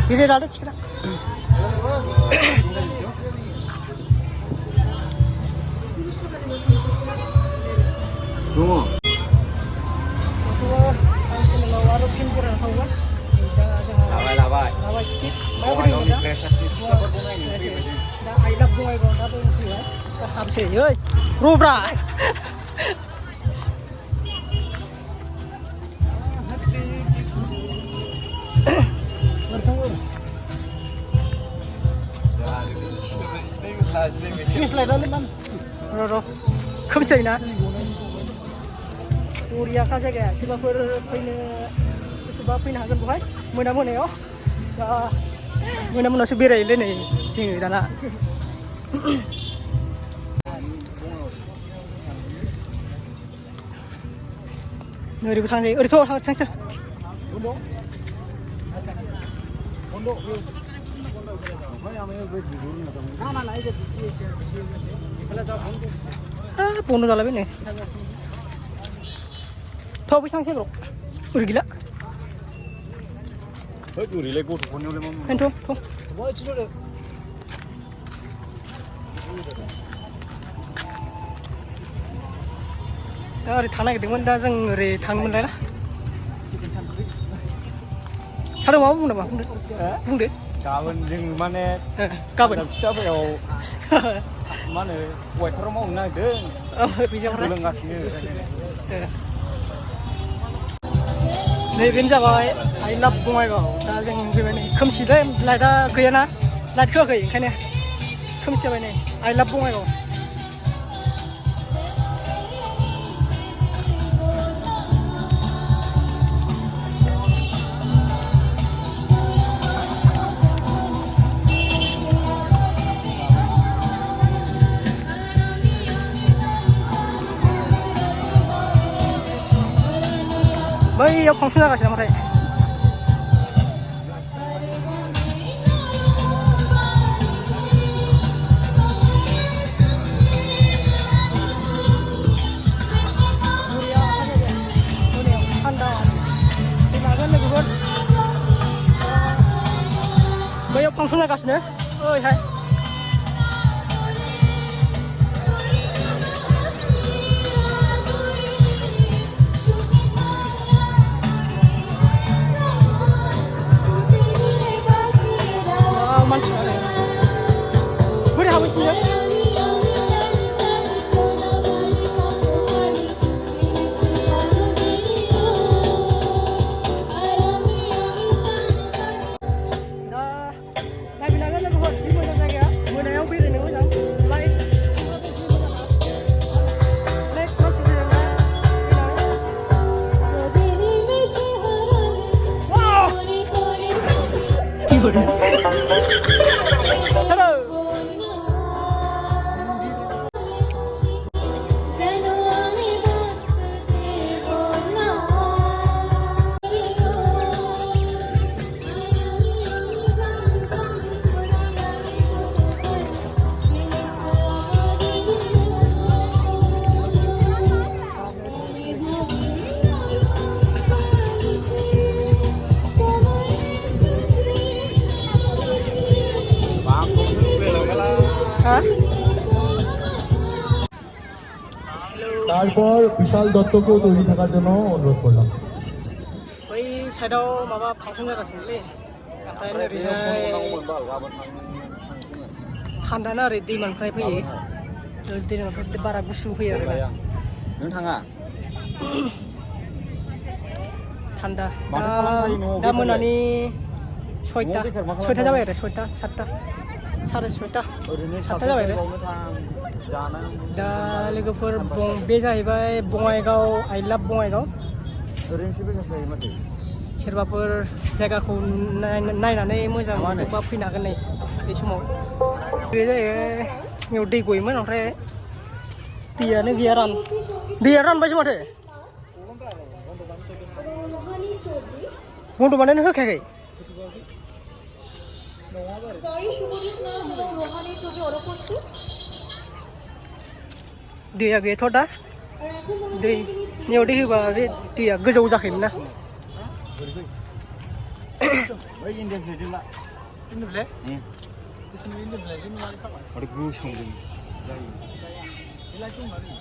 Jadi ada cik nak. Tunggu. Lawai. Lawai cik. Mau beri mana? Dah I love bungai kau, dah tu yang tu eh. Dah habis ye. Rubra. Slide on man. Ro. Không chơi na. Uria ka jaga. Sebab pin hagan bukai. Muna yo. Muna subira ile ni sing dana. Nuri busang je. Uri thor sang. Pondok. Pondok dalam ini. Tahu pisang sih bro, udah gila. Itu relay go to phone oleh mama. Entu. Dah di tanah kita pun dah jeng di tanah mana lah. Ada mau pun apa? Pun deh. Kawan jeng mana? Kawan. Siapa yang mana? Buat orang mau nak deh. Bisa orang. Belum ngasih. Nih bin jabai, I love bungai kau. Dah jeng gimana? Kemsi deh, light dah kaya na, light kau kaya, kan ya? Kemsi apa ni? I love bungai kau. Bayi yang kongsi nak kasih nama saya. Bayi yang kongsi nak kasih ni. Oh, hai. Boleh habis ni. Dah bilangan dah buat. Di mana saja? Mana yang pilih ni mana? Baik. Next call sudah dah. Wow. Keyboard. Hello. তারপর বিশাল দত্তকেও তৈরি থাকার জন্য অনুরোধ করলাম। ওই সাইডাও মাবা function जागासिनोलै ओमफ्राय ओरैहाय थान्दाना ओरै दैमानिफ्राय फैयो दैमानिफ्राय बारा गुसु फैयो आरोना नों थाङा थान्दा दा मोनानि 6टा जाबाय आरो 6टा 7टा 6:30 7टा जाबाय आरो दा लोगोफोर बे जाहैबाय बङाइगाव I love बङाइगाव सोरबाफोर जायगाखौ नायनानै मोजां मोनोबा फैनो हागोन नै बे समाव बे जाहैबाय बेयाव दै गयोमोन ओमफ्राय दैयानो गैया दैया रानबायसो माथो बन्द' बानायनो होखायाखै दैया गैयाथ' दा दैयाव दै होबा बे दैया गोजौ जाखायोमोन ना बै इन्डियान प्लेटजों ला Ini boleh? Hmm. Ini boleh. Ini boleh. Ada gusung dulu. Sila cuma ni.